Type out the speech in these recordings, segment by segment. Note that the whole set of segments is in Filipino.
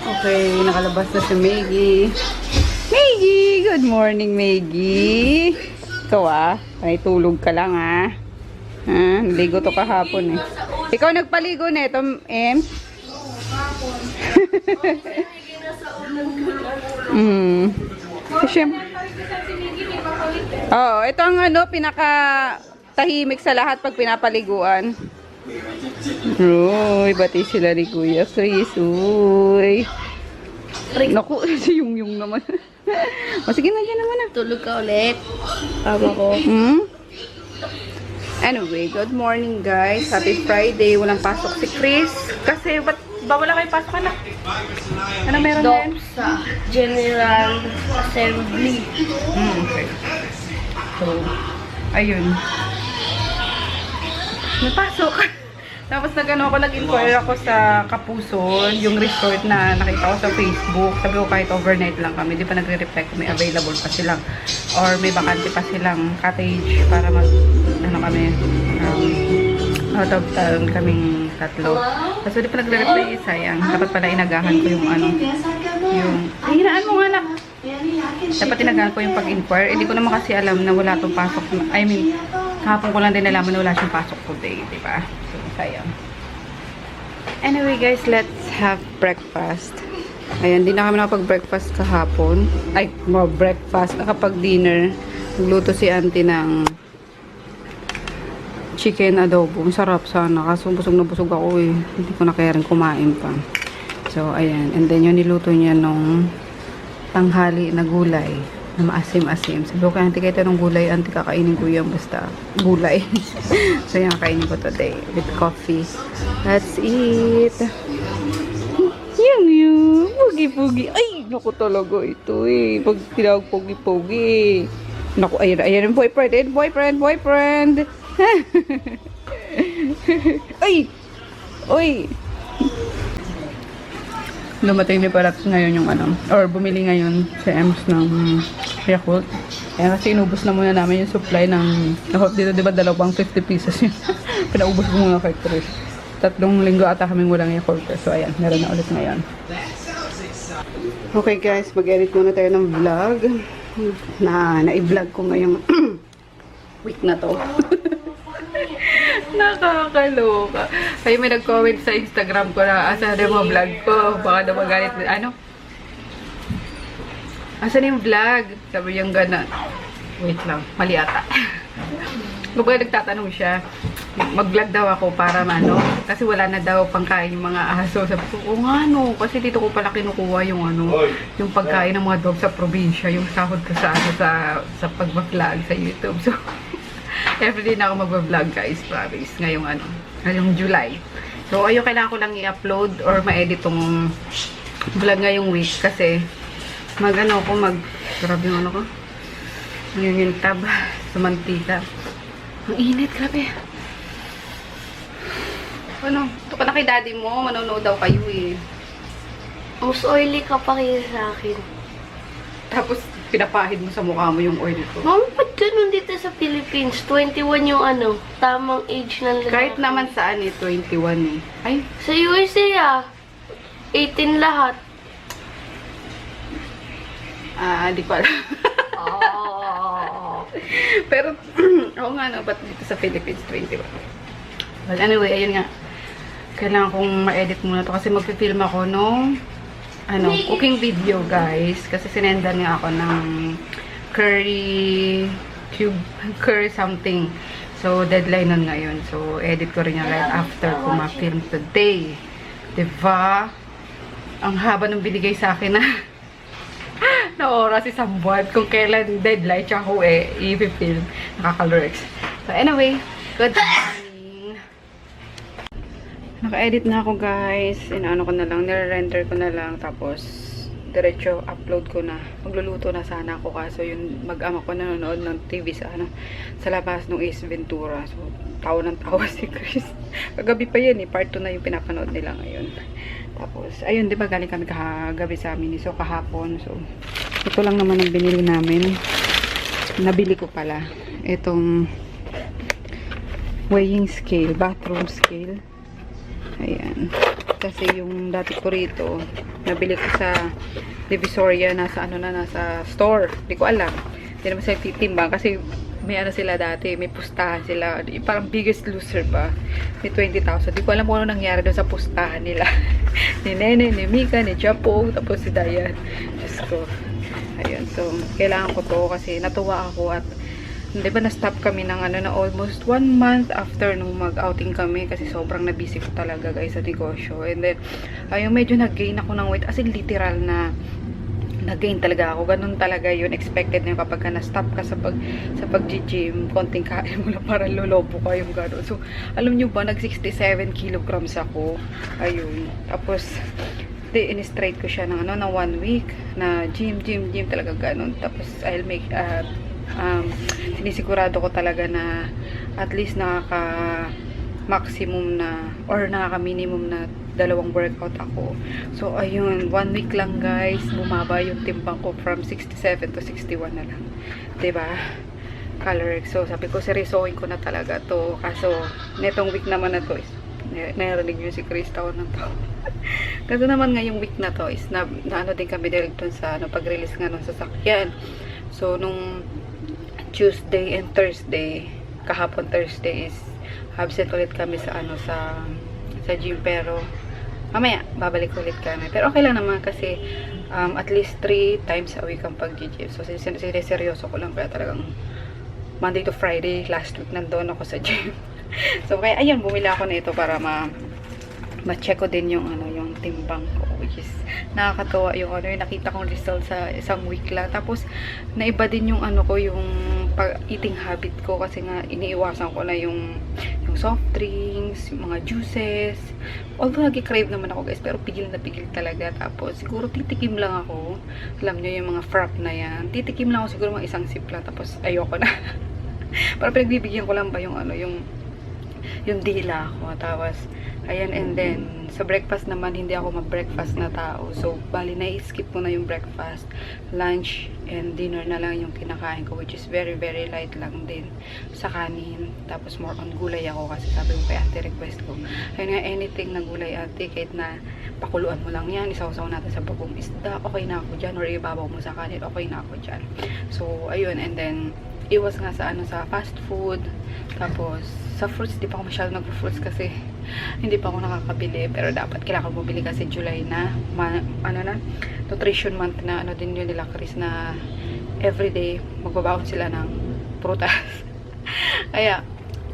Okay, nakalabas na si Maggie. Maggie! Good morning, Maggie. Ikaw may tulog ka lang naligo to kahapon Ikaw nagpaligo nito, Em? Ito ang pinaka tahimik sa lahat pag pinapaliguan. Uy, bati sila ni Kuya Chris. Uy. Naku, si Yung naman. Sige na dyan naman Tulog ka ulit. Tama ko. Anyway, good morning guys. Happy Friday. Walang pasok si Chris. Kasi, ba wala kayo pasok anak? Ano meron din? Sa General Assembly. Okay. So, ayun. May pasok. Tapos nag-inquire ako sa Kapuson, yung resort na nakita ko sa Facebook. Sabi ko kahit overnight lang kami, di pa nagre-reply kung may available pa silang or may bakante pa silang cottage para kami out of town kaming tatlo. Tapos di pa nagre-reply, sayang. Dapat pala inagahan ko yung hinaan mo nga anak. Dapat inagahan ko yung pag-inquire. Hindi ko naman kasi alam na wala tong pasok. I mean, kahapon ko lang din nalaman na wala siyang pasok today, di ba? So, sayang. Anyway guys, let's have breakfast. Ayan, di na kami nakapag-breakfast kahapon. Ay, breakfast. Nakapag-dinner. Nagluto si auntie ng chicken adobo. Masarap sana. Kaso busog na busog ako Hindi ko na kaya rin kumain pa. So, ayan. And then, yung niluto niya nung tanghali na gulay na maasim-asim. Sabi ko kaya auntie kahit anong gulay, auntie kakainin ko yan basta gulay. So yan kakainin ko today with coffee. Let's eat. Yung pugi-pugi. Ay, naku talaga ito pag tinawag pugi-pugi. Naku, ayan yung boyfriend. Ay! Uy! Dumating ni Parat ngayon yung or bumili ngayon sa Ems ng Yakult. Kaya kasi inubos na muna namin yung supply ng dito, diba dalawang 50 pieces yun. Pinaubos ko muna kay Chris. 3 linggo ata kaming walang Yakult. So ayan, meron na ulit ngayon. Okay guys, mag-edit muna tayo ng vlog. Na-i-vlog ko ngayong week na to. Nakakaloka. Kaya may nag-comment sa Instagram ko na asan na yung vlog ko. Baka na magalit. Asan yung vlog? Sabi yung gano'n. Wait lang. Mali ata. Kapag nagtatanong siya, mag-vlog daw ako para kasi wala na daw pangkain yung mga aso. Sabi ko, kasi dito ko pala kinukuha yung yung pagkain ng mga dog sa probinsya. Yung sahod ko sa pag-vlog sa YouTube. So, everyday na ako mag-vlog guys, promise. Ngayong July. So, ayun, kailangan ko lang i-upload or ma-edit tong vlog ngayong week kasi grabe yung ko. Yung tab sa mantika. Ang init, grabe. Ito ka na kay daddy mo, manonood daw kayo Mas oily ka pa kaya sa akin. Tapos, pinapahid mo sa mukha mo yung oil ko. Mama, ba't ganun dito sa Philippines? 21 yung tamang age ng lalaki. Kahit naman saan 21 Ay, sa USA 18 lahat. Di ko alam. Pero, oo nga ba't dito sa Philippines 21? Well, anyway, ayun nga. Kailangan kong ma-edit muna to kasi mag-film ako nung cooking video guys. Kasi sinendan nga ako ng curry something. So, deadline nun ngayon. So, edit ko rin yan right after ko ma-film today. Diba? Ang haba nung binigay sa akin na oras, isang buwan. Kung kailan deadline, tsaka ko i-film. Nakaka-lurks. So, anyway, good morning. Naka-edit na ako guys. Inaano ko na lang, nire-render ko na lang. Tapos, diretso upload ko na. Magluluto na sana ako kaso yung mag-ama ko nanonood ng TV sa labas ng Ace Ventura. So, tawa ng tawa si Chris. Kagabi pa yan part 2 na yung pinapanood nila ngayon. Tapos, ayun, di ba galing kami kagabi sa amin. So, kahapon. So, ito lang naman ang binili namin. Nabili ko pala. Itong weighing scale, bathroom scale. Ayan. Kasi yung dati ko rito, nabili ko sa Divisoria, nasa store. Hindi ko alam. Hindi naman sila titimbang kasi may ano sila dati, may pustahan sila. Parang Biggest Loser pa. May 20,000. Hindi ko alam kung ano nangyari doon sa pustahan nila. Ni Nene, ni Mika, ni Japo, tapos si Dayan. Diyos ko. Ayun, so, kailangan ko to kasi natuwa ako at di ba na-stop kami ng na almost 1 month after nung mag-outing kami kasi sobrang na-busy ko talaga guys sa negosyo. And then, ayun, medyo nag-gain ako ng weight. As in, literal na nag-gain talaga ako. Ganun talaga yun. Expected na yung kapag na-stop ka sa pag-gym, konting kain mo lang para lolobo ka yung gano'n. So, alam nyo ba, nag-67 kilograms ako. Ayun. Tapos, in-straight ko siya ng 1 week na gym talaga ganun. Tapos, I'll make, sinisigurado ko talaga na at least nakaka-maximum na or nakaka-minimum na 2 workout ako. So, ayun, 1 week lang guys, bumaba yung timbang ko from 67 to 61 na lang. Diba? Caloric. So, sabi ko, seryosoin ko na talaga to. Kaso, netong week naman na to is, narinig nyo si Krista ko ng to. Kaso naman ngayong week na to is, na ano din kami direct dun sa, pag-release nga nung sasakyan. So, nung Tuesday and Thursday, kahapon Thursday is, absent ulit kami sa sa gym, pero mamaya babalik ulit kami, pero okay lang naman kasi at least 3 times a week ang pag-gym. So seryoso ko lang, kaya talagang Monday to Friday last week nandoon ako sa gym. So kaya ayun, bumili ako nito para ma-check ko din yung yung timbang ko, which is nakakatuwa yung yung nakita kong result sa isang week lang. Tapos naiba din yung ko, yung eating habit ko kasi nga iniiwasan ko na yung soft drinks, yung mga juices. Although nag-crave naman ako guys, pero pigil na pigil talaga. Tapos siguro titikim lang ako. Alam nyo yung mga frap na yan. Titikim lang ako siguro mga isang sip lang, tapos ayoko na. Para pinagbibigyan ko lang ba yung yung dila ko. Tapos ayan, and then sa breakfast naman, hindi ako mag-breakfast na tao. So, bali na-skip ko na yung breakfast. Lunch and dinner na lang yung kinakain ko, which is very, very light lang din sa kanin. Tapos, more on gulay ako kasi sabi ko kay ate, request ko. Ayun nga, anything na gulay ate, kahit na pakuluan mo lang yan, isaw-saw natin sa bagong isda, okay na ako dyan. Or ibabaw mo sa kanin, okay na ako dyan. So, ayun, and then, iwas nga sa sa fast food. Tapos, sa fruits, di pa ako masyadong nag-fruits kasi hindi pa ako nakakabili, pero dapat kailangan bumili kasi July na, nutrition month na din yun nila Chris, na everyday magbabaon sila ng prutas. Kaya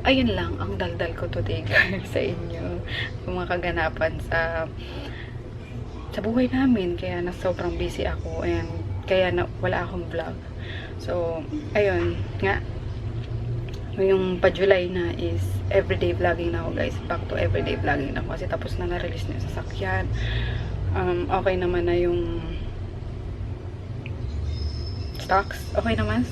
ayun lang ang daldal ko today guys sa inyo, yung mga kaganapan sa buhay namin, kaya na sobrang busy ako and kaya na wala akong vlog. So ayun nga, yung pa-July na is everyday vlogging na ako guys. Back to everyday vlogging na ako kasi tapos na na-release na yung sasakyan. Okay naman na yung stocks. Okay naman.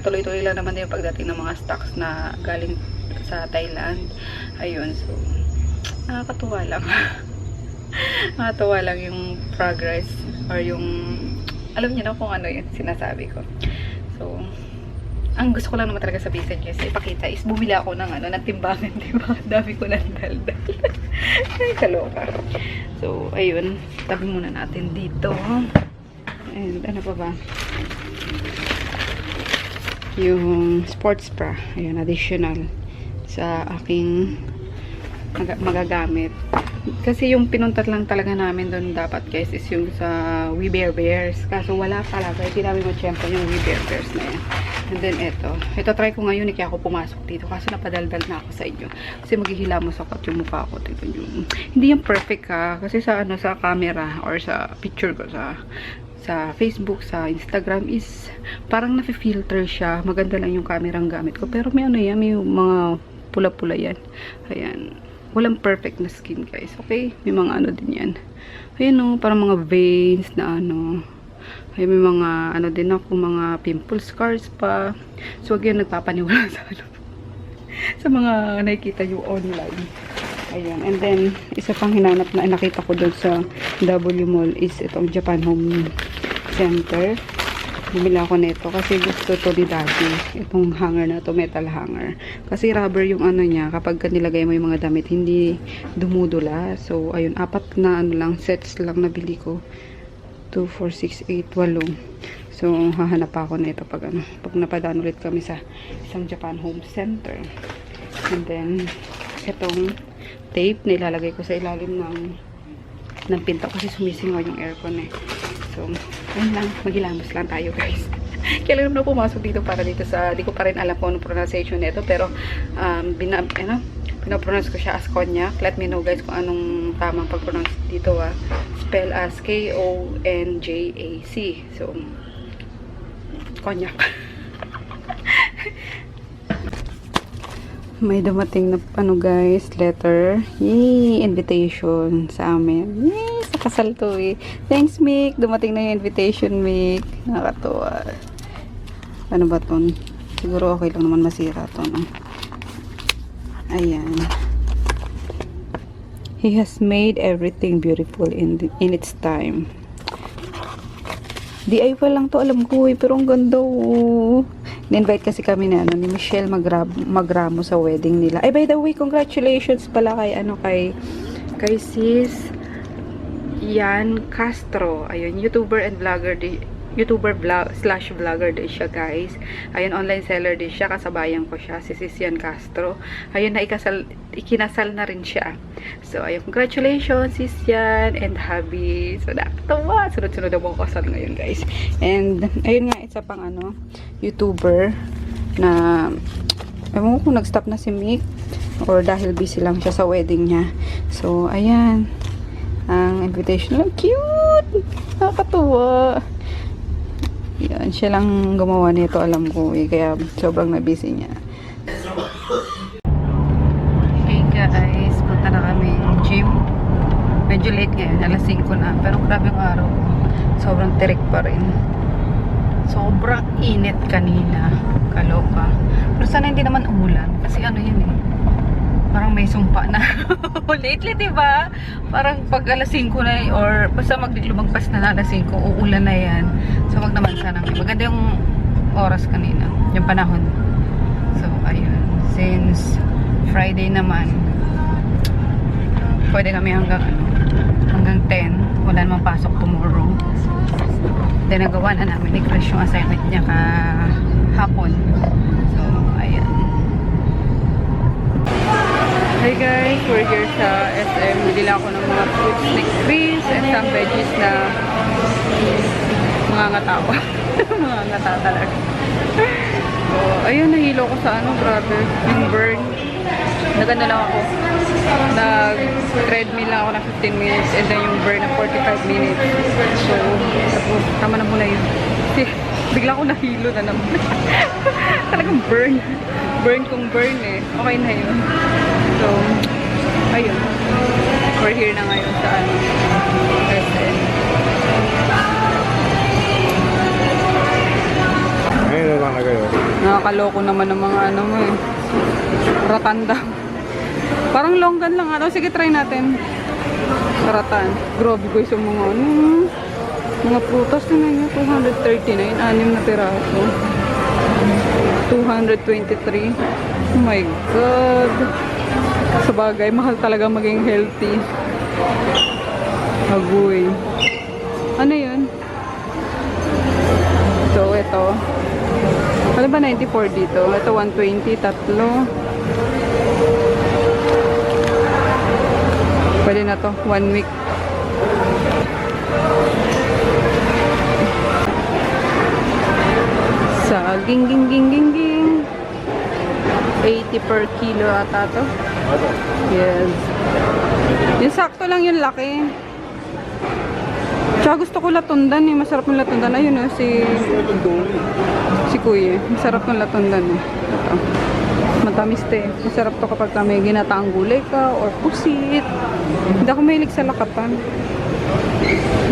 Tuloy-tuloy lang naman yung pagdating ng mga stocks na galing sa Thailand. Ayun. So, nakakatuwa lang. Nakakatuwa lang yung progress or yung alam niyo na kung ano yung sinasabi ko. So, ang gusto ko lang naman talaga sabihin nyo is ipakita is bumili ako ng ng timbangan, diba? Dami ko ng daldal. Ay, kaloka. So, ayun. Tabi muna natin dito. And ano pa ba? Yung sports bra. Ayun, additional sa aking magagamit. Kasi yung pinuntat lang talaga namin doon dapat guys is yung sa We Bare Bears. Kaso wala talaga. Hindi namin matsyempo yung We Bare Bears na yan. And then ito try ko ngayon, kaya ako pumasok dito kaso napadaldal na ako sa inyo kasi maghihilamos ako at yung mukha ko dito yung hindi yung perfect ha, kasi sa sa camera or sa picture ko sa Facebook, sa Instagram is parang nafi-filter siya, maganda lang yung kamerang gamit ko, pero may yan, may mga pula-pula yan, ayan, walang perfect na skin guys, okay, may mga din yan, ayan parang mga veins na ay may mga din ako, mga pimple scars pa. So again, nagpapaniwala sa mga nakikita yung online. Ayun. And then isa pang hinanap na nakita ko doon sa W Mall is itong Japan Home Center. Bumili ako nito kasi gusto to ni daddy. Itong hanger na to, metal hanger. Kasi rubber yung ano niya, kapag nilagay mo yung mga damit, hindi dumudula. So, ayun, 4 na ano lang, sets lang nabili ko. 2, 4, 6, 8, 8. So, hahanap ako na ito pag ano, pag napadaan ulit kami sa isang Japan Home Center. And then, itong tape, nilalagay ko sa ilalim ng pinto kasi sumisingaw yung aircon eh. So, ayun lang. Maghilamos lang tayo, guys. Kailan naman na pumasok dito para dito sa, di ko pa rin alam kung anong pronunciation nito, pero, pinapronounce ko siya as konyak. Let me know, guys, kung anong tamang pag-pronounce dito, Spell as K-O-N-J-A-C. So, konyak. May dumating na, guys, letter. Yay! Invitation sa amin. Yay! Sa kasal to eh. Thanks, Mick. Dumating na yung invitation, Mick. Nakakatuwa. Ano ba to? Siguro okay lang naman masira to, no? Ayan. He has made everything beautiful in its time. DIY lang to, alam ko eh. Pero ang ganda, oh. Na-invite kasi kami na ni Michelle Magramo sa wedding nila. Ay, by the way, congratulations pala kay sis Yan Castro. Ayun, YouTuber and vlogger slash vlogger din siya, guys. Ayun, online seller din siya. Kasabayan ko siya, si sis Yan Castro. Ayun, ikinasal na rin siya. So, ayun, congratulations sis Yan and hubby. So, nakatawa. Sunod-sunod ang mga kasal ngayon, guys. And, ayun nga, isa pang YouTuber na ewan ko kung nag-stop na si Mick or dahil busy lang siya sa wedding niya. So, ayan. Ang invitation lang. Cute! Nakakatuwa. Yan, siya lang gumawa nito, alam ko eh. Kaya sobrang na-busy niya. Hey guys, punta na kami gym. Medyo late ngayon, alas 5 na. Pero grabe yung araw. Sobrang tirik pa rin. Sobrang init kanina. Kaloka. Pero sana hindi naman umulan. Kasi ano yun eh. Parang may sumpa na. Lately, diba? Parang pag alas 5 na or basta lumagpas na alas 5, uulan na yan. So, wag naman sana. Maganda yung oras kanina. Yung panahon. So, ayun. Since Friday naman, pwede kami hanggang 10. Wala namang pasok tomorrow. Then, nagawa na namin. I-crash yung assignment niya kahapon. So, ayan. Hey guys, we're here sa SM. Bili ako ng mga fruits like greens and some veggies na mga ngatawa. Mga ngata talaga. So, ayun, nahilo ko sa grabe. Yung burn. Nagano lang ako. Nag-treadmill lang ako na 15 minutes and then yung burn na 45 minutes. So, tama na muna yun. Kasi, bigla ko nahilo na naman. Talagang burn. Burn kung burn eh. Okay na yun. So, ayun. We're here na ngayon sa SM. Ayun lang na kayo. Nakakaloko naman ng mga mo eh. Ratanda. Parang longgan lang Sige, try natin. Ratan. Grabe guys yung mga mga prutas na yun. 239. 6 na piraso. 223. Oh my God. Sa bagay, mahal talaga maging healthy. Agoy. Ano yun? So, ito. Ano ba 94 dito? Ito 120, tatlo. Pwede na to. 1 week. Saging, ging. 80 per kilo ata to. Yes. Yung sakto lang yung laki. Tsaka gusto ko latundan eh. Masarap yung latundan. Ayun si Kuya. Masarap yung latundan eh. Ito. Matamis to eh. Masarap to kapag may ginataang gulay ka or pusit. Hindi ako mahilig sa lakapan.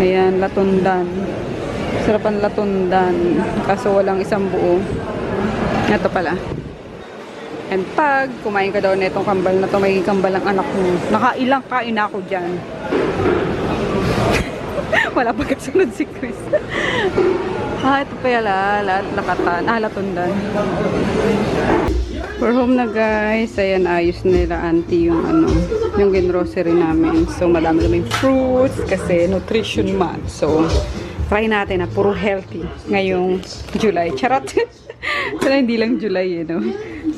Ayan, latundan. Masarap ang latundan. Kaso walang isang buo. Ito pala. And pag kumain ka daw na itong kambal na to, may kambal ang anak mo. Nakailang kain ako dyan. Wala pa kasunod si Chris. Ito pa yala. Lahat lakatan. Latundan. We're home na guys. Ayan, ayos nila auntie yung yung grocery namin. So, madami kaming fruits kasi nutrition month. So, try natin na puro healthy ngayong July. Charot! Pero hindi lang July, no?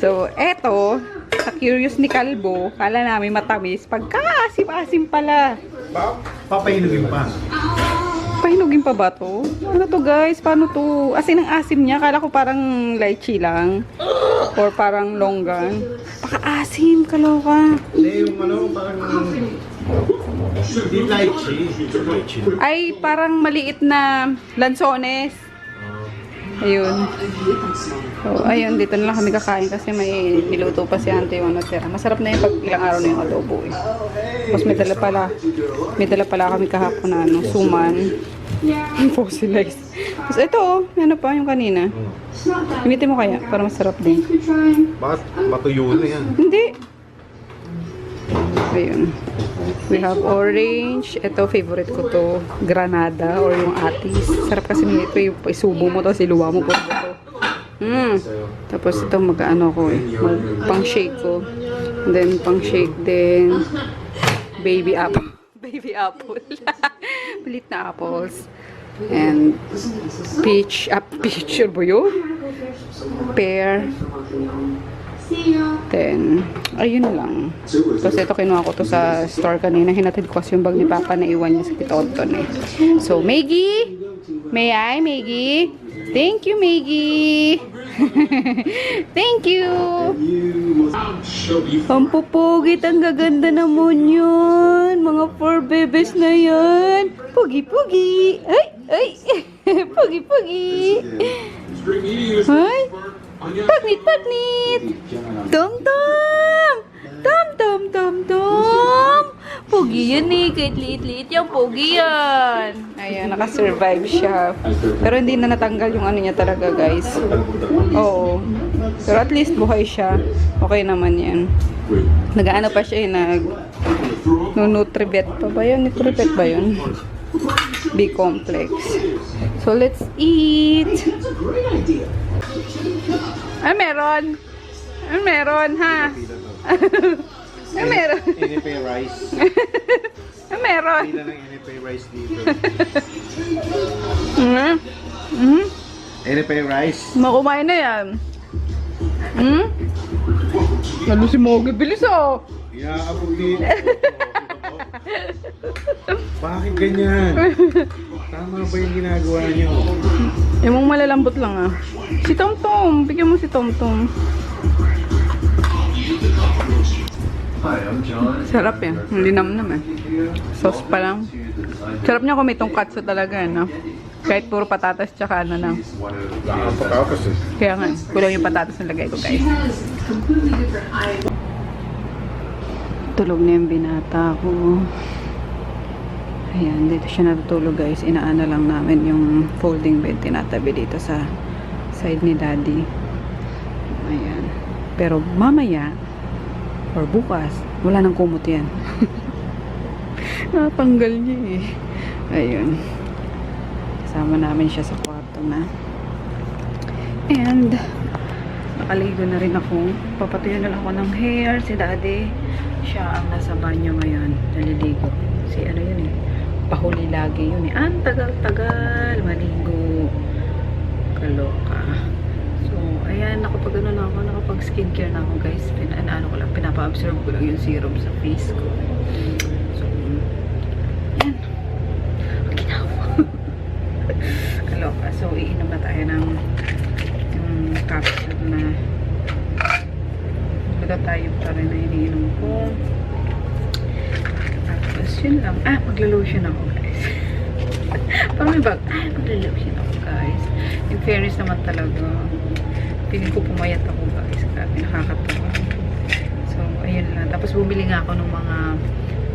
So, eto, sa curious ni Kalbo, kala namin matamis. Pagka-asim-asim pala. Papainugin pa. Pahinugin pa ba to? Ano to guys? Paano to? Asin ang asim niya. Kala ko parang lychee lang. Or parang longgan. Paka-asim, kaloka. Hindi, yung parang... Hindi lychee. Ay, parang maliit na lansones. Ayun. So, ayun. Dito na lang kami kakain kasi may niluto pa si Auntie yung tira. Masarap na yung pag ilang araw na yung adobo eh. Tapos may dala pala kami kahapon na suman. Fossilized. Tapos ito ano pa yung kanina. Gamitin mo kaya para masarap din. Bakit matuyo na yan? Hindi. Ayun. We have orange. Ito, favorite ko to. Granada or yung atis. Sarap kasi nito yung isubo mo to, siluwa mo po ito. Tapos ito mag-ano ko eh. Pang shake ko. And then pang shake din. Baby apple. Baby apple. Palit na apples. And peach. Peach. Ano ba yun? Pear. Then, ayun lang. Tapos ito kinuha ko to sa store kanina. Hinatid ko kasi yung bag ni Papa na iwan niya sa Kitonton eh. So, Maggie! May I, Maggie? Thank you, Maggie! Thank you! Ang pupugit, ang gaganda naman yun. Mga four bebes na yan. Pugi-pugi! Ay! Ay! Pugi-pugi! Ay! Pagnit! Tom-tom! Tom-tom! Pogi yan eh. Kahit liit-liit yung pogi yan. Ayan, nakasurvive siya. Pero hindi na natanggal yung ano niya talaga, guys. Oo. Pero at least buhay siya. Okay naman yan. Nag-ano pa siya eh, Nutribet pa ba yun? Nutribet ba yun? B-complex. So, let's eat! Ay, meron. Ay, meron, ha? Ay, meron. NFA rice. Ay, meron. Pila ng NFA rice dito. NFA rice. Makumain na yan. Lalo si Mogi. Bilis, oh. Iaabog dito. Bakit ganyan? Tama ba yung ginagawa niyo? Yung malalambot lang, ah. Si Tom-Tom. Bigyan mo si Tom-Tom. Sarap yan. Hindi naman. Sauce pa lang. Sarap niya kung may tongkatsu talaga, no? Kahit puro patatas tsaka ano lang. Ang patatas eh. Kaya nga, kulang yung patatas na lagay ko, guys. Tulog na yung binata ko. Ayan, dito siya natutulog, guys. Inaana lang namin yung folding bed. Tinatabi dito sa side ni Daddy. Ayan. Pero mamaya, or bukas, wala nang kumot yan. Natanggal niya eh. Ayun. Kasama namin siya sa kwarto na. And, nakaligo na rin ako. Papatuyan na lang ako ng hair. Si Daddy, siya ang nasa banyo ngayon. Naliligo. Si ano yun eh. Pahuli lagi yun eh. Ang tagal-tagal. Maligo. Kaloka. So, ayan. Nakapag-ano na ako. Nakapag-skincare na ako, guys. Pinapa-absorb ko lang yung serum sa face ko. So, ayan. Ang ginawa. Kaloka. So, iinom na tayo ng capsule na tayo pa rin na iniinom ko. Tapos, yun lang. Magla-lotion ako, guys. Parang may bag. Magla-lotion ako, guys. In fairness naman talaga, piling ko pumayat ako, guys. Grabe, nakakatawa. So, ayun lang. Tapos, bumili nga ako ng mga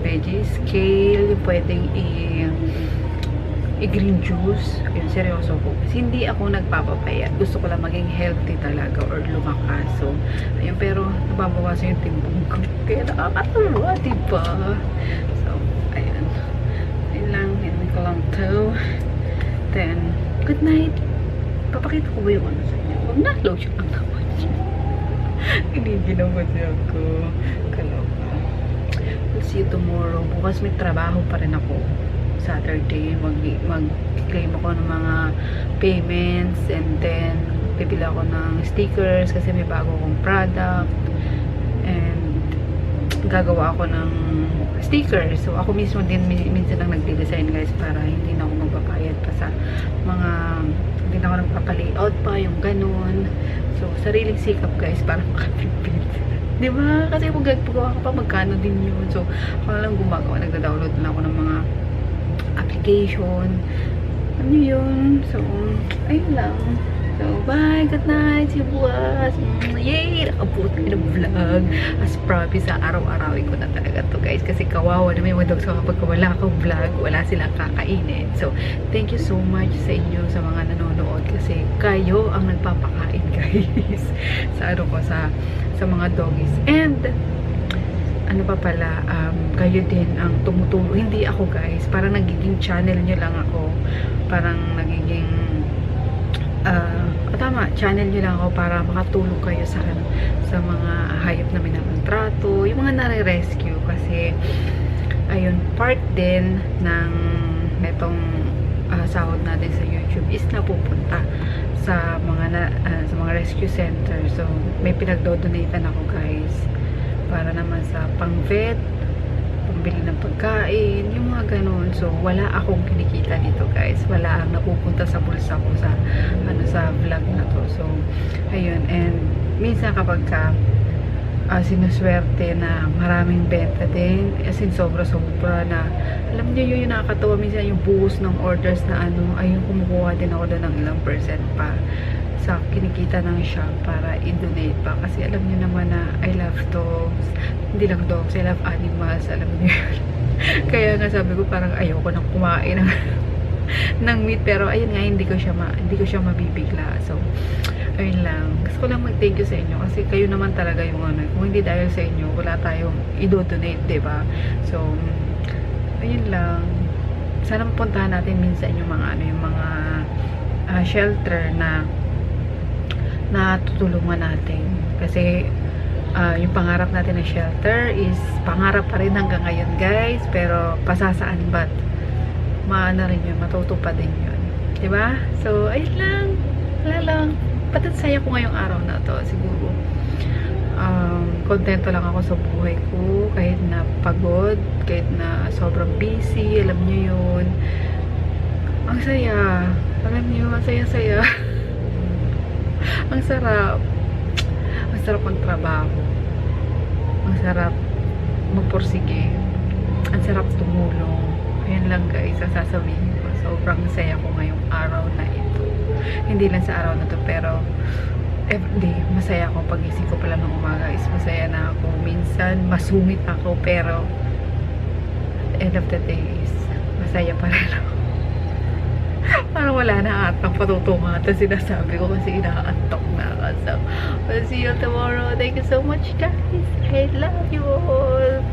veggies. Kale, yung pwedeng i-green juice. Ayun, seryoso ko. Kasi hindi ako nagpapapayat. Gusto ko lang maging healthy talaga or lumakas. So, ayun, pero nababawasan yung timbang ko. Kaya nakakatawa, diba? So, ayun. Ayun lang. Ayun ko lang to. Then, good night. Pakita ko ba yung ano sa inyo? Huwag na, lotion lang naman siya. Giniginawa siya ako. Kaloka. We'll see you tomorrow. Bukas may trabaho pa rin ako. Saturday, mag-claim ako ng mga payments and then bibili ako ng stickers kasi may bago akong product and gagawa ako ng stickers. So, ako mismo din minsan lang nagde-design guys para hindi na ako magpapayad pa sa mga hindi na ako nagpapalayout pa, yung ganun. So, sariling sikap guys para makatipid. Diba? Kasi kung gagawa ka pa, magkano din yun. So, ako na lang gumagawa. Nagda-download na ako ng mga application. Ano yun? So, ayun lang. So, bye! Good night! See you bukas! Yay! Nakabuot ko ng vlog. As promise, araw-arawin ko na talaga to guys. Kasi kawawa na may mga dogs kapag wala akong vlog, wala silang kakainin. So, thank you so much sa inyo, sa mga nanonood. Kasi kayo ang nagpapakain guys. Sa ano ko, sa mga doggies. And, ano pa pala, kayo din ang tumutulong. Hindi ako guys, parang nagiging channel nyo lang ako. Parang nagiging tama, channel nyo lang ako para makatulong kayo sa mga hayop na minamaltrato, yung mga nare-rescue kasi ayun, part din ng netong sahod natin sa YouTube is napupunta sa mga rescue center. So may pinagdo-donatean ako guys para naman sa pang-vet, pambili ng pagkain, yung mga ganun. So, wala akong kinikita dito guys. Wala ang napupunta sa bulsa ko sa vlog na to. So, ayun. And, minsan kapag sinuswerte na maraming benta din, as in sobra-sobra na, alam niyo yung nakakatawa minsan yung buhos ng orders na ayun, kumukuha din ako doon ng ilang percent pa sa kinikita ng shop para i-donate pa. Kasi alam niyo naman na I love dogs. Hindi lang dogs, I love animals. Alam niyo yun. Kaya nga sabi ko parang ayoko nang kumain ng meat. Pero ayun nga, hindi ko siya mabibigla. So, ayun lang. Gusto ko lang mag-thank you sa inyo. Kasi kayo naman talaga yung kung hindi dahil sa inyo, wala tayong i-donate, diba? So, ayun lang. Sana mapuntahan natin minsan yung mga shelter na tutulungan natin. Kasi yung pangarap natin na shelter is pangarap pa rin hanggang ngayon guys, pero pasasaan ba't maana rin yun, matutupad din yun, diba? So ayun lang, wala lang, patat saya ko ngayong araw na to. Siguro kontento lang ako sa buhay ko kahit na pagod, kahit na sobrang busy, alam niyo yun. Ang saya, alam niyo, ang saya-saya. Ang sarap. Ang sarap magtrabaho. Ang sarap magpursige. Ang sarap tumulong. Ayun lang guys, ang sasabihin ko. Sobrang saya ko ngayong araw na ito. Hindi lang sa araw na to, pero everyday, masaya ako. Pagising ko pala ng umaga is masaya na ako. Minsan, masungit ako, pero at the end of the day is masaya pa rin ako. Parang wala na atang patutungatan sinasabi ko kasi inaantok na ako. So, we'll see you tomorrow. Thank you so much guys. I love you all.